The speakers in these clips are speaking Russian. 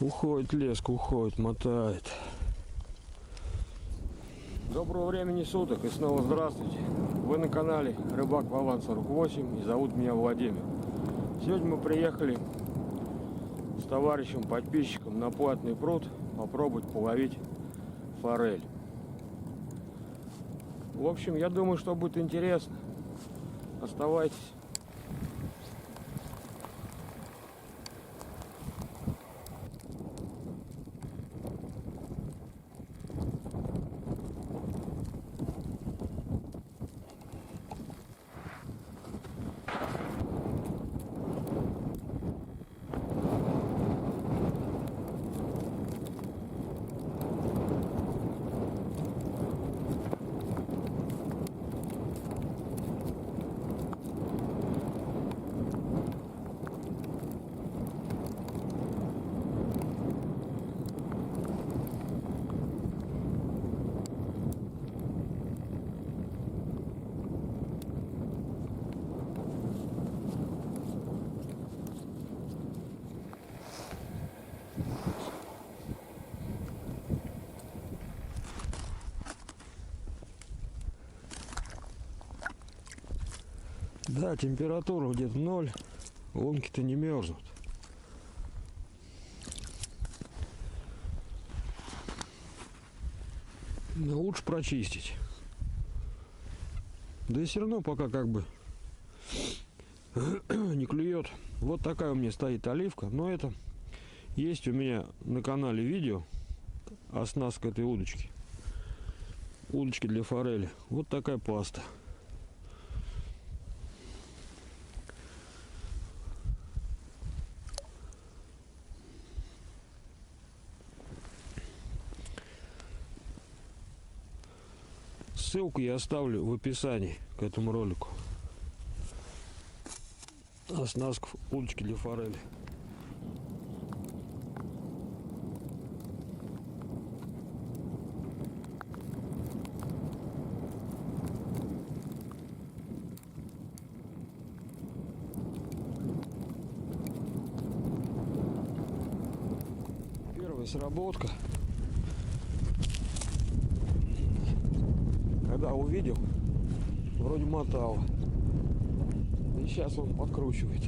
Уходит леска, уходит, мотает. Доброго времени суток и снова здравствуйте. Вы на канале Рыбак Вован 48 и зовут меня Владимир. Сегодня мы приехали с товарищем подписчиком на платный пруд попробовать половить форель. В общем, я думаю, что будет интересно. Оставайтесь. Да, температура где-то 0, лунки-то не мерзнут. Но лучше прочистить. Да и все равно пока как бы не клюет. Вот такая у меня стоит оливка. Но это есть у меня на канале видео оснастка этой удочки. Удочки для форели. Вот такая паста. Ссылку я оставлю в описании к этому ролику. Оснастка удочки для форели. Первая сработка. Когда увидел, вроде мотал. И сейчас он подкручивает.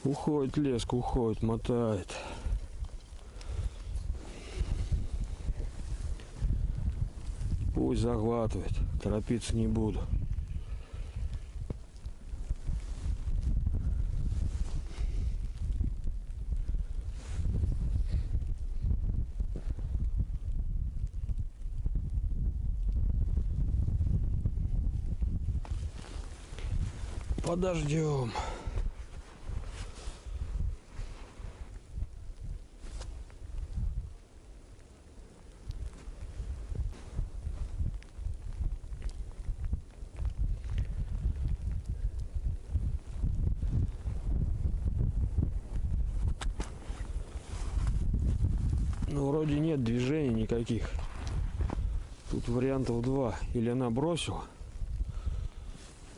Уходит леска, уходит, мотает. Пусть захватывает, торопиться не буду. Подождем. Ну, вроде нет движений никаких. Тут вариантов два. Или она бросила,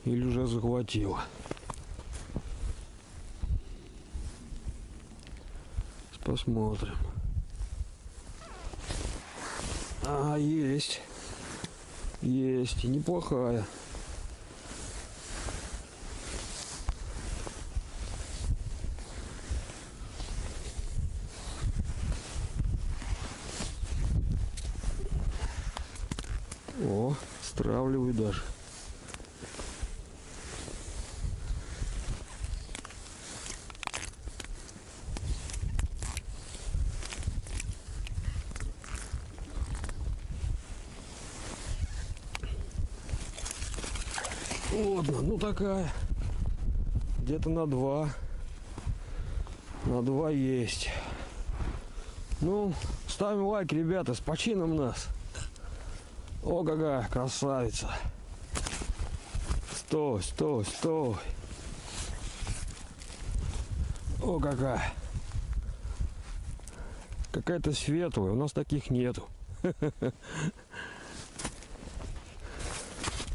или уже захватила. Посмотрим. А, есть. Есть. И неплохая. О, стравливаю даже. Вот, ну такая. Где-то на 2. На 2 есть. Ну, ставим лайк, ребята, с почином нас. О, какая красавица. стой, стой, стой. О, какая. Какая-то светлая. У нас таких нету.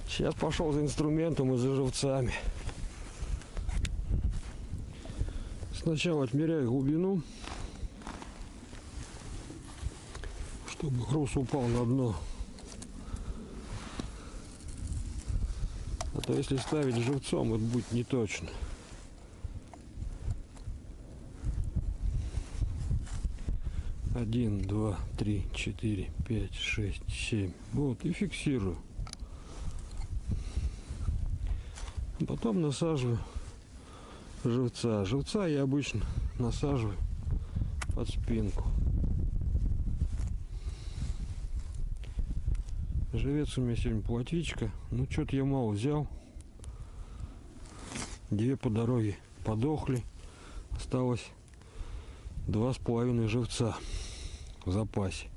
Сейчас пошел за инструментом и за живцами. Сначала отмеряю глубину, чтобы груз упал на дно. А то если ставить живцом, это будет не точно. Один, два, три, четыре, пять, шесть, семь. Вот, и фиксирую. Потом насаживаю живца. Живца я обычно насаживаю под спинку. Живец у меня сегодня плотвичка. Ну, что-то я мало взял. 2 по дороге подохли. Осталось 2,5 живца в запасе.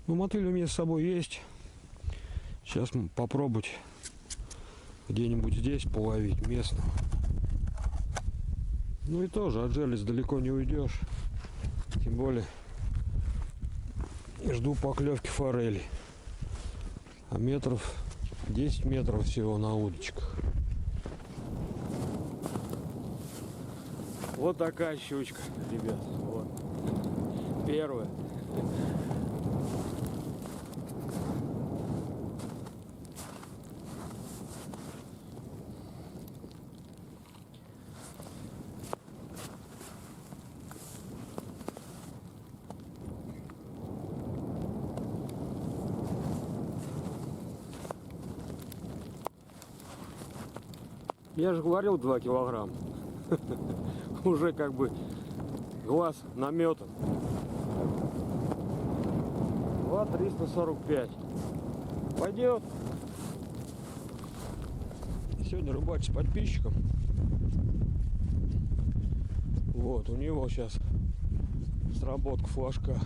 Ну, мотыль у меня с собой есть. Сейчас попробовать где-нибудь здесь половить местного. Ну и тоже от желез далеко не уйдешь. Тем более жду поклевки форели. А метров 10 метров всего на удочках. Вот такая щучка, ребят. Вот. Первая. Я же говорил 2 килограмма. Уже как бы глаз наметан. 2,345. Пойдет. Сегодня рыбачу с подписчиком. Вот, у него сейчас сработка флажка.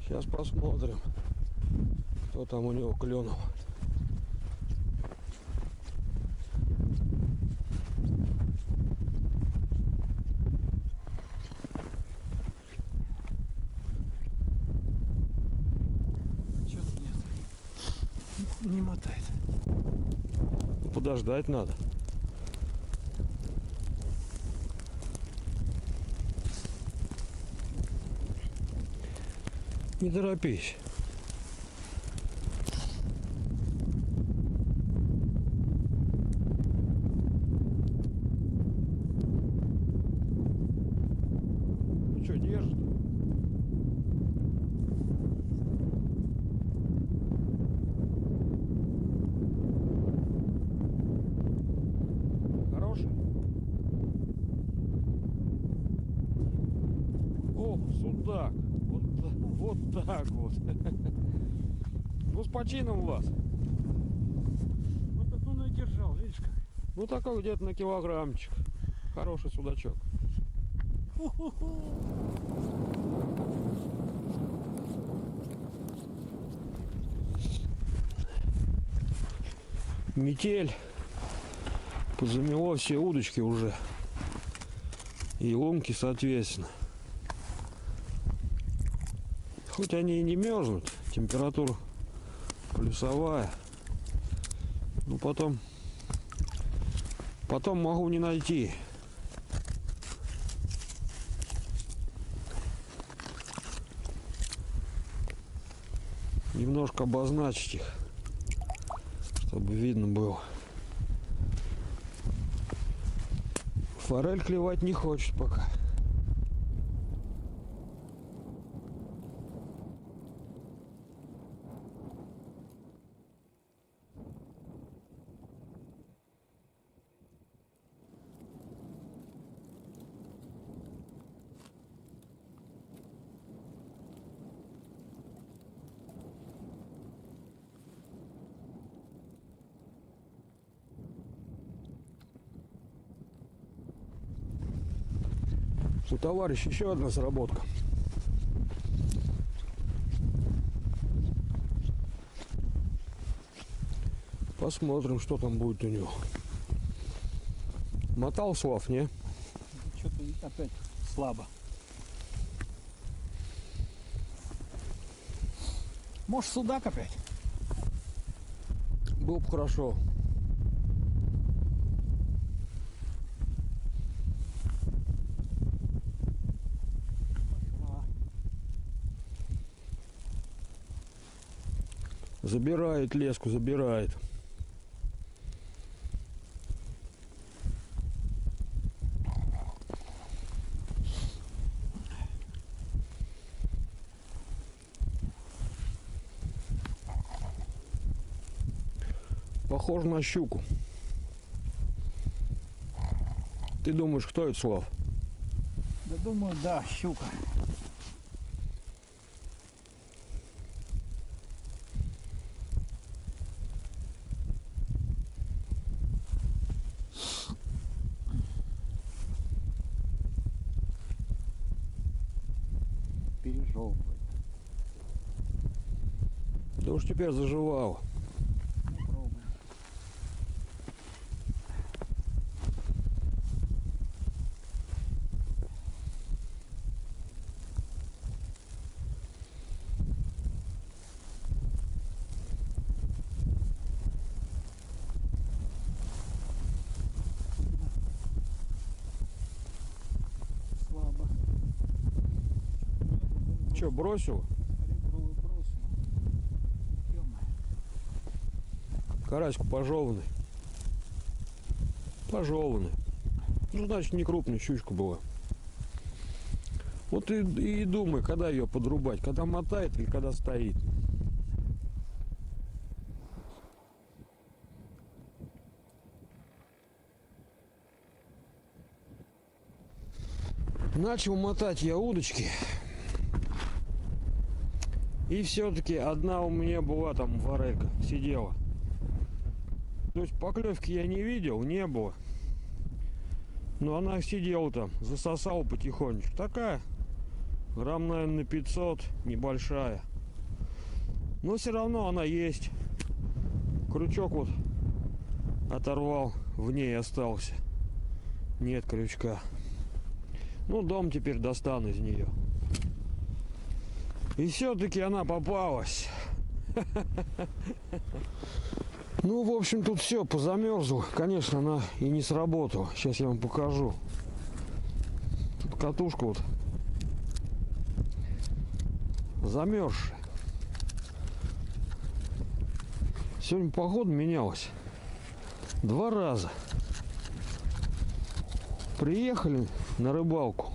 Сейчас посмотрим, что там у него клюнул. Что-то нет. Не мотает. Подождать надо. Не торопись. Ну что, держит? Хороший? О, судак. Вот так вот. Ну, с почином у вас. Вот так он и держал, видишь как. Ну, такой где-то на килограммчик. Хороший судачок. Метель. Позамело все удочки уже. И ломки, соответственно. Хоть они и не мерзнут, температура плюсовая. Но потом могу не найти. Немножко обозначить их, чтобы видно было. Форель клевать не хочет пока. У товарища еще одна сработка. Посмотрим, что там будет у него. Мотал Слав, не? Что-то опять слабо. Может, судак опять? Было бы хорошо. Забирает леску, забирает. Похож на щуку. Ты думаешь, кто это, Слав? Да думаю, да, щука. Пережевывает. Да уж теперь заживало. Попробуем. Слабо. Че, бросил? Ребро бросил. Темная. Карасик пожеванный. Пожеванный. Ну, значит, не крупная щучка была. Вот и думай, когда ее подрубать. Когда мотает или когда стоит. Начал мотать я удочки. И все-таки одна у меня была там форелька, сидела. То есть поклевки я не видел, не было. Но она сидела там, засосала потихонечку. Такая, грамм, наверное, на 500, небольшая. Но все равно она есть. Крючок вот оторвал, в ней остался. Нет крючка. Ну, дом теперь достану из нее. И все-таки она попалась. Ну, в общем, тут все позамерзло. Конечно, она и не сработала. Сейчас я вам покажу. Тут катушка вот замерзшая. Сегодня погода менялась 2 раза. Приехали на рыбалку.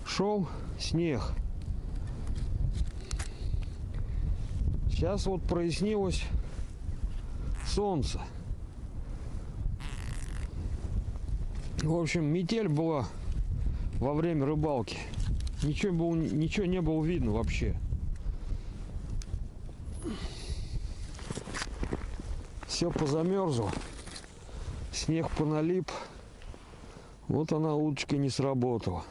Шел снег. Сейчас вот прояснилось солнце. В общем, метель была во время рыбалки. Ничего не было видно вообще. Все позамерзло. Снег поналип. Вот она, удочка, не сработала.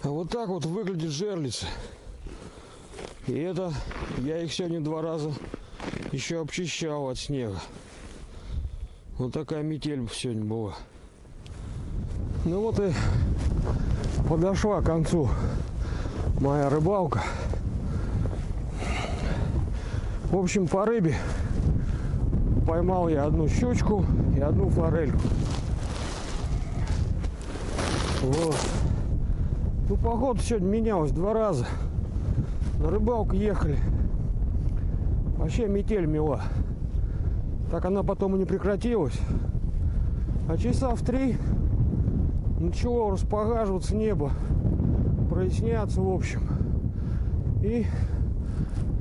А вот так вот выглядит жерлица. И это я их сегодня 2 раза еще обчищал от снега. Вот такая метель сегодня была. Ну вот и подошла к концу моя рыбалка. В общем, по рыбе поймал я одну щучку и одну форельку. Вот. Ну, погода сегодня менялась 2 раза. На рыбалку ехали. Вообще метель мела. Так она потом и не прекратилась. А часа в 3 начало распогаживаться небо. Проясняться, в общем. И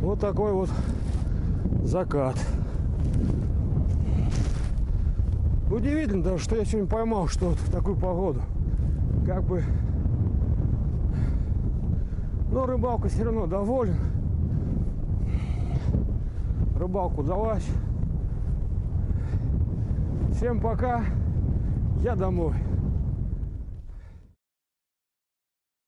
вот такой вот закат. Удивительно даже, что я сегодня поймал что-то в такую погоду. Как бы... Но рыбалка все равно доволен. Рыбалка удалась. Всем пока. Я домой.